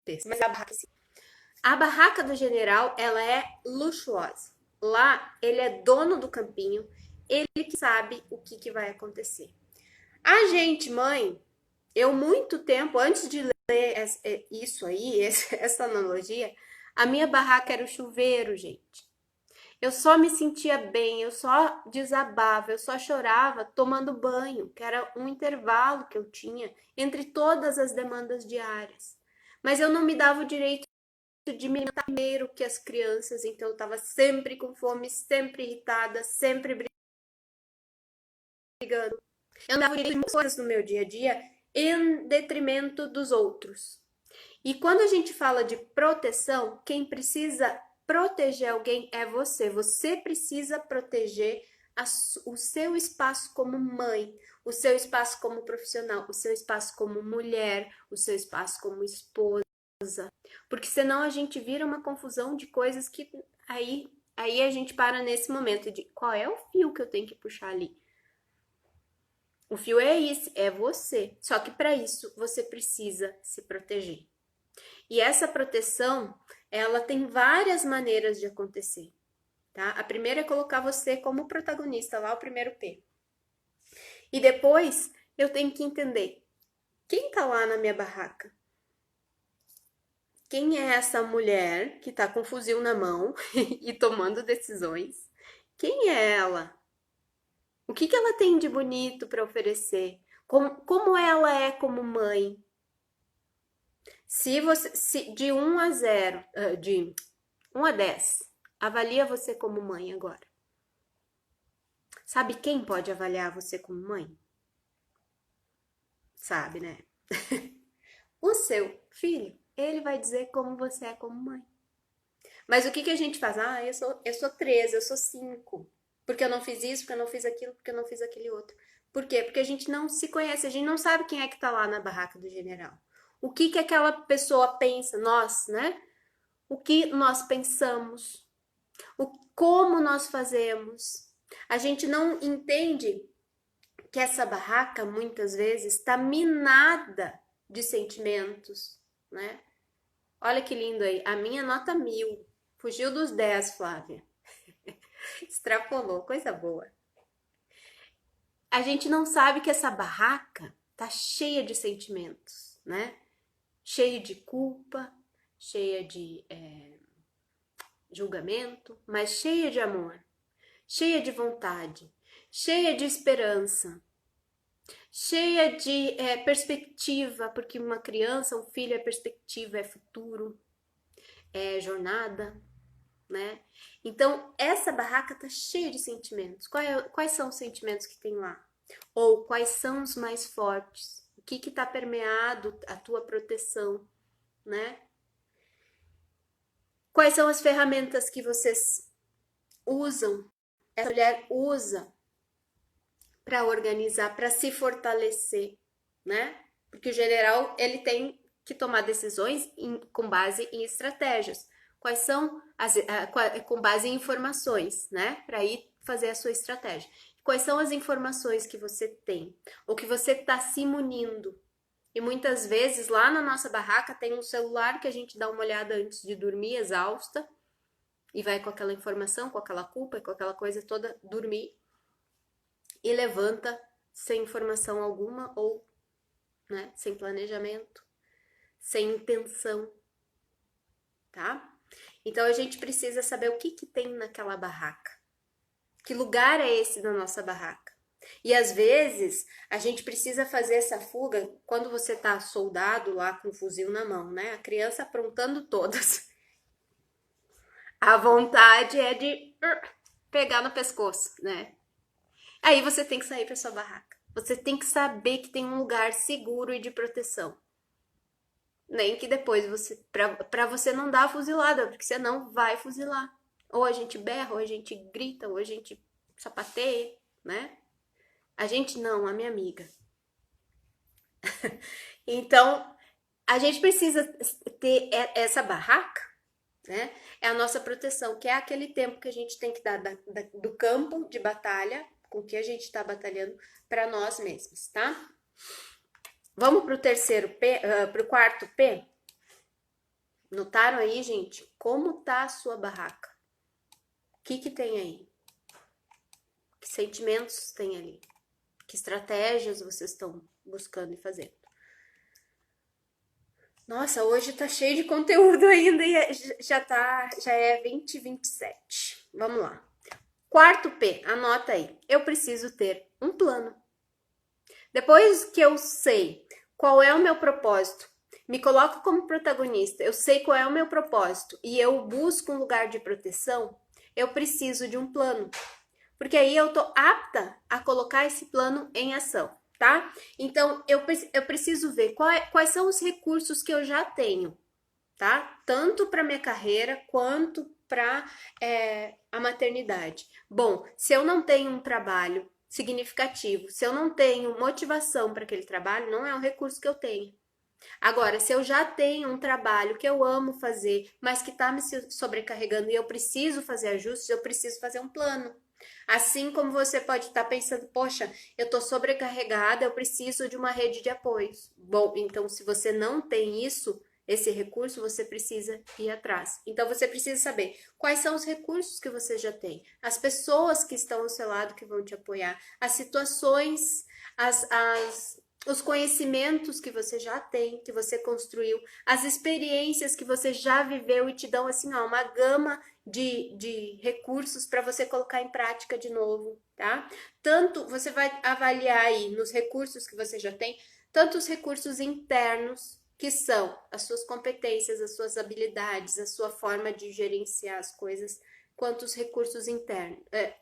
P's. Mas a barraca do general, ela é luxuosa. Lá, ele é dono do campinho, ele que sabe o que vai acontecer. A gente, mãe, eu muito tempo, antes de ler isso aí, essa analogia, a minha barraca era o chuveiro, gente. Eu só me sentia bem, eu só desabava, eu só chorava tomando banho, que era um intervalo que eu tinha entre todas as demandas diárias. Mas eu não me dava o direito de me alimentar primeiro que as crianças, então eu estava sempre com fome, sempre irritada, sempre brigando. Eu não dava o direito de muitas coisas no meu dia a dia em detrimento dos outros. E quando a gente fala de proteção, quem precisa proteger alguém é você. Você precisa proteger o seu espaço como mãe, o seu espaço como profissional, o seu espaço como mulher, o seu espaço como esposa. Porque senão a gente vira uma confusão de coisas que aí a gente para nesse momento de qual é o fio que eu tenho que puxar ali. O fio é esse, é você. Só que para isso você precisa se proteger. E essa proteção, ela tem várias maneiras de acontecer, tá? A primeira é colocar você como protagonista, lá o primeiro P. E depois eu tenho que entender quem tá lá na minha barraca. Quem é essa mulher que tá com um fuzil na mão e tomando decisões? Quem é ela? O que ela tem de bonito para oferecer? Como ela é como mãe? Se de 1 a 0, de 1 a 10, avalia você como mãe agora. Sabe quem pode avaliar você como mãe? Sabe, né? O seu filho, ele vai dizer como você é como mãe. Mas o que a gente faz? Ah, eu sou 13, eu sou 5. Porque eu não fiz isso, porque eu não fiz aquilo, porque eu não fiz aquele outro. Por quê? Porque a gente não se conhece, a gente não sabe quem é que tá lá na barraca do general. O que aquela pessoa pensa, nós, né? O que nós pensamos, como nós fazemos. A gente não entende que essa barraca, muitas vezes, está minada de sentimentos, né? Olha que lindo aí, a minha nota 1000. Fugiu dos 10, Flávia. Extrapolou, coisa boa. A gente não sabe que essa barraca tá cheia de sentimentos, né? Cheia de culpa, cheia de julgamento, mas cheia de amor, cheia de vontade, cheia de esperança, cheia de perspectiva, porque uma criança, um filho é perspectiva, é futuro, é jornada, né? Então, essa barraca tá cheia de sentimentos. Quais são os sentimentos que tem lá? Ou quais são os mais fortes? O que tá permeado a tua proteção, né? Quais são as ferramentas que vocês usam, essa mulher usa para organizar, para se fortalecer, né? Porque o general, ele tem que tomar decisões com base em estratégias. Quais são com base em informações, né? Para ir fazer a sua estratégia. Quais são as informações que você tem ou que você está se munindo? E muitas vezes lá na nossa barraca tem um celular que a gente dá uma olhada antes de dormir, exausta, e vai com aquela informação, com aquela culpa e com aquela coisa toda dormir e levanta sem informação alguma ou, né, sem planejamento, sem intenção, tá? Então a gente precisa saber o que tem naquela barraca. Que lugar é esse da nossa barraca? E às vezes a gente precisa fazer essa fuga quando você tá soldado lá com o fuzil na mão, né? A criança aprontando todas. A vontade é de pegar no pescoço, né? Aí você tem que sair para sua barraca. Você tem que saber que tem um lugar seguro e de proteção. Nem que depois você, para você não dar a fuzilada, porque você não vai fuzilar. Ou a gente berra, ou a gente grita, ou a gente sapateia, né? A gente não, a minha amiga. Então, a gente precisa ter essa barraca, né? É a nossa proteção, que é aquele tempo que a gente tem que dar do campo de batalha, com que a gente está batalhando, para nós mesmos, tá? Vamos pro terceiro P, pro quarto P? Notaram aí, gente, como tá a sua barraca? O que tem aí? Que sentimentos tem ali? Que estratégias vocês estão buscando e fazendo? Nossa, hoje tá cheio de conteúdo ainda e já é 20h27. Vamos lá. Quarto P, anota aí. Eu preciso ter um plano. Depois que eu sei qual é o meu propósito, me coloco como protagonista, eu sei qual é o meu propósito e eu busco um lugar de proteção, eu preciso de um plano. Porque aí eu tô apta a colocar esse plano em ação, tá? Então, eu preciso ver quais são os recursos que eu já tenho, tá? Tanto para minha carreira quanto para a maternidade. Bom, se eu não tenho um trabalho significativo, se eu não tenho motivação para aquele trabalho, não é um recurso que eu tenho. Agora, se eu já tenho um trabalho que eu amo fazer, mas que está me sobrecarregando e eu preciso fazer ajustes, eu preciso fazer um plano. Assim como você pode estar pensando, poxa, eu estou sobrecarregada, eu preciso de uma rede de apoios. Bom, então se você não tem isso, esse recurso, você precisa ir atrás. Então você precisa saber quais são os recursos que você já tem, as pessoas que estão ao seu lado que vão te apoiar, as situações, os conhecimentos que você já tem, que você construiu, as experiências que você já viveu e te dão assim, ó, uma gama de recursos para você colocar em prática de novo, tá? Tanto você vai avaliar aí nos recursos que você já tem, tanto os recursos internos, que são as suas competências, as suas habilidades, a sua forma de gerenciar as coisas, quanto os recursos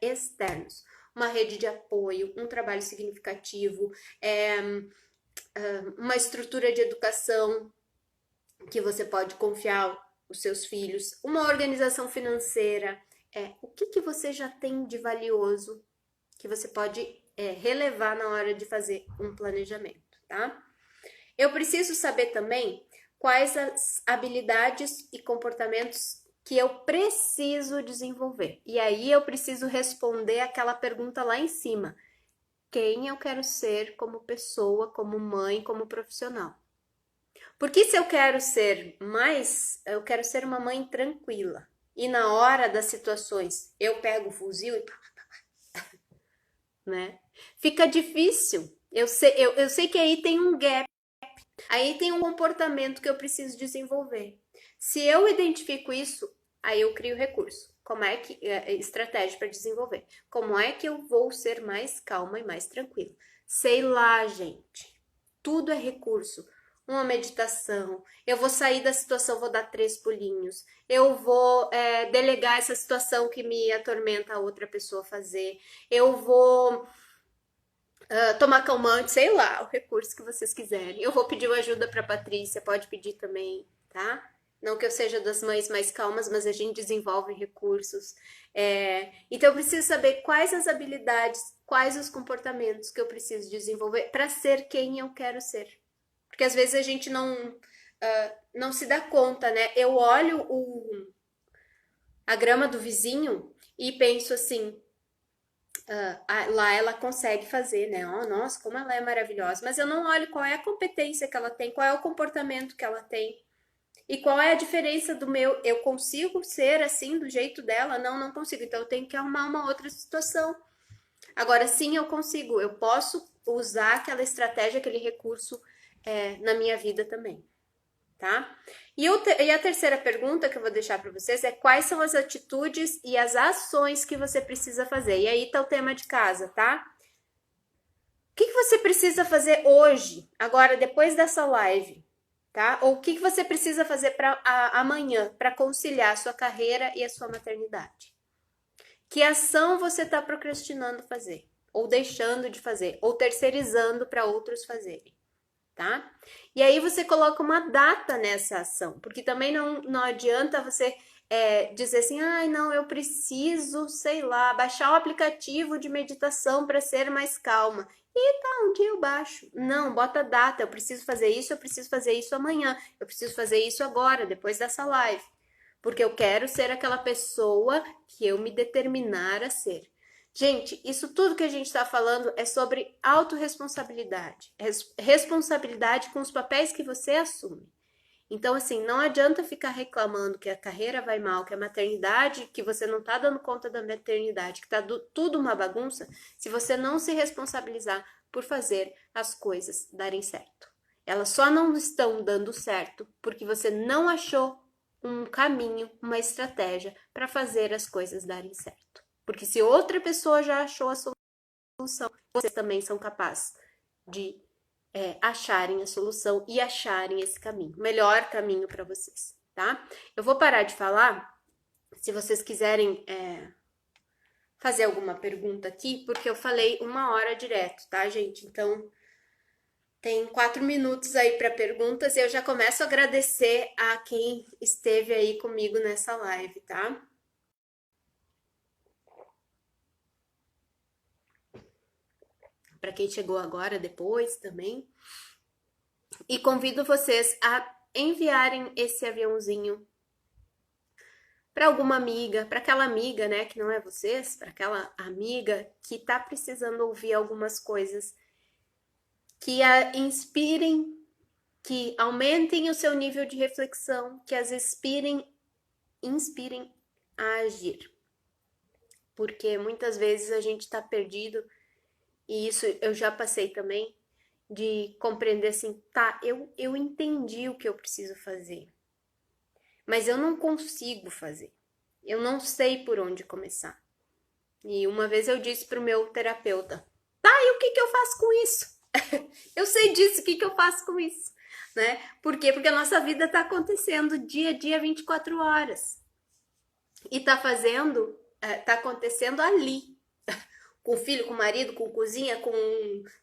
externos. Uma rede de apoio, um trabalho significativo, uma estrutura de educação que você pode confiar os seus filhos, uma organização financeira. O que você já tem de valioso que você pode relevar na hora de fazer um planejamento, tá? Eu preciso saber também quais as habilidades e comportamentos que eu preciso desenvolver. E aí eu preciso responder aquela pergunta lá em cima: quem eu quero ser como pessoa, como mãe, como profissional? Porque se eu quero ser eu quero ser uma mãe tranquila. E na hora das situações, eu pego o fuzil e né? Fica difícil. Eu sei que aí tem um gap. Aí tem um comportamento que eu preciso desenvolver. Se eu identifico isso, aí eu crio recurso. Como é que estratégia para desenvolver? Como é que eu vou ser mais calma e mais tranquila? Sei lá, gente. Tudo é recurso. Uma meditação. Eu vou sair da situação, vou dar 3 pulinhos. Eu vou delegar essa situação que me atormenta a outra pessoa fazer. Eu vou tomar calmante, sei lá, o recurso que vocês quiserem. Eu vou pedir uma ajuda para Patrícia, pode pedir também, tá? Não que eu seja das mães mais calmas, mas a gente desenvolve recursos. Então eu preciso saber quais as habilidades, quais os comportamentos que eu preciso desenvolver para ser quem eu quero ser. Porque às vezes a gente não se dá conta, né? Eu olho a grama do vizinho e penso assim, lá ela consegue fazer, né? Oh, nossa, como ela é maravilhosa. Mas eu não olho qual é a competência que ela tem, qual é o comportamento que ela tem. E qual é a diferença do meu? Eu consigo ser assim, do jeito dela? Não, não consigo. Então eu tenho que arrumar uma outra situação. Agora sim eu consigo, eu posso usar aquela estratégia, aquele recurso na minha vida também, tá? E a terceira pergunta que eu vou deixar para vocês é quais são as atitudes e as ações que você precisa fazer. E aí tá o tema de casa, tá? que você precisa fazer hoje, agora, depois dessa live, tá? Ou o que você precisa fazer para amanhã para conciliar a sua carreira e a sua maternidade? Que ação você está procrastinando fazer? Ou deixando de fazer? Ou terceirizando para outros fazerem? Tá? E aí você coloca uma data nessa ação, porque também não adianta você dizer assim, ai, não, eu preciso, sei lá, baixar o aplicativo de meditação para ser mais calma. E tá, um dia eu baixo. Não, bota data, eu preciso fazer isso amanhã, eu preciso fazer isso agora, depois dessa live. Porque eu quero ser aquela pessoa que eu me determinar a ser. Gente, isso tudo que a gente está falando é sobre autorresponsabilidade. Responsabilidade com os papéis que você assume. Então, assim, não adianta ficar reclamando que a carreira vai mal, que a maternidade, que você não tá dando conta da maternidade, que tá tudo uma bagunça, se você não se responsabilizar por fazer as coisas darem certo. Elas só não estão dando certo porque você não achou um caminho, uma estratégia para fazer as coisas darem certo. Porque se outra pessoa já achou a solução, vocês também são capazes de acharem a solução e acharem esse caminho, melhor caminho para vocês, tá? Eu vou parar de falar, se vocês quiserem fazer alguma pergunta aqui, porque eu falei 1 hora direto, tá, gente? Então, tem 4 minutos aí para perguntas e eu já começo a agradecer a quem esteve aí comigo nessa live, tá? Para quem chegou agora, depois também. E convido vocês a enviarem esse aviãozinho para alguma amiga, para aquela amiga, né, que não é vocês, para aquela amiga que tá precisando ouvir algumas coisas que a inspirem, que aumentem o seu nível de reflexão, que as inspirem a agir. Porque muitas vezes a gente tá perdido, e isso eu já passei também, de compreender assim, tá, eu entendi o que eu preciso fazer, mas eu não consigo fazer. Eu não sei por onde começar. E uma vez eu disse pro meu terapeuta, tá, e o que eu faço com isso? Eu sei disso, o que eu faço com isso? Né? Por quê? Porque a nossa vida tá acontecendo dia a dia, 24 horas. E tá acontecendo ali. Com o filho, com o marido, com cozinha, com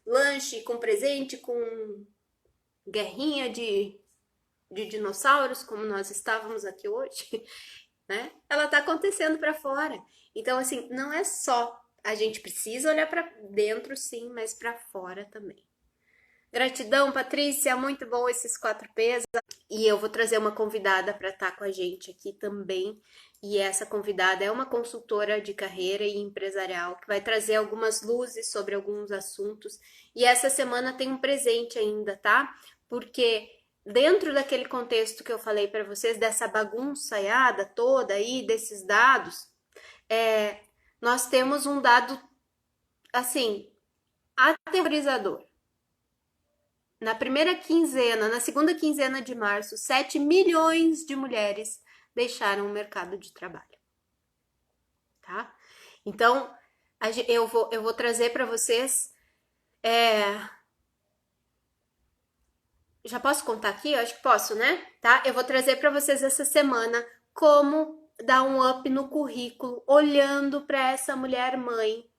lanche, com presente, com guerrinha de dinossauros, como nós estávamos aqui hoje, né? Ela tá acontecendo para fora. Então, assim, não é só a gente precisa olhar para dentro, sim, mas para fora também. Gratidão, Patrícia, muito bom esses 4 P's. E eu vou trazer uma convidada para estar com a gente aqui também. E essa convidada é uma consultora de carreira e empresarial que vai trazer algumas luzes sobre alguns assuntos. E essa semana tem um presente ainda, tá? Porque dentro daquele contexto que eu falei para vocês, dessa bagunçaiada toda aí, desses dados, nós temos um dado, assim, aterrorizador. Na segunda quinzena de março, 7 milhões de mulheres deixaram o mercado de trabalho, tá? Então, eu vou trazer para vocês. Já posso contar aqui? Eu acho que posso, né? Tá? Eu vou trazer para vocês essa semana como dar um up no currículo, olhando para essa mulher mãe,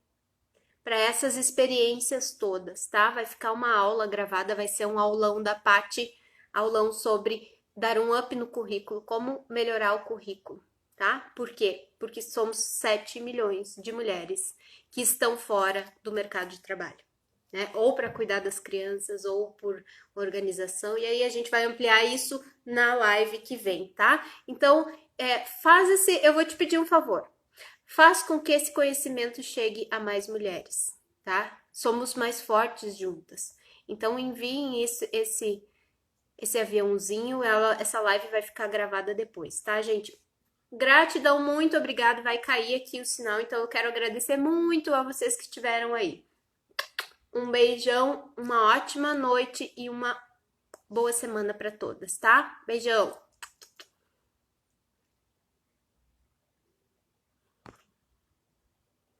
para essas experiências todas, tá? Vai ficar uma aula gravada, vai ser um aulão da Paty, aulão sobre dar um up no currículo, como melhorar o currículo, tá? Por quê? Porque somos 7 milhões de mulheres que estão fora do mercado de trabalho, né? Ou para cuidar das crianças, ou por organização, e aí a gente vai ampliar isso na live que vem, tá? Então, eu vou te pedir um favor. Faz com que esse conhecimento chegue a mais mulheres, tá? Somos mais fortes juntas. Então enviem esse aviãozinho, essa live vai ficar gravada depois, tá, gente? Gratidão, muito obrigada. Vai cair aqui o sinal, então eu quero agradecer muito a vocês que estiveram aí. Um beijão, uma ótima noite e uma boa semana para todas, tá? Beijão!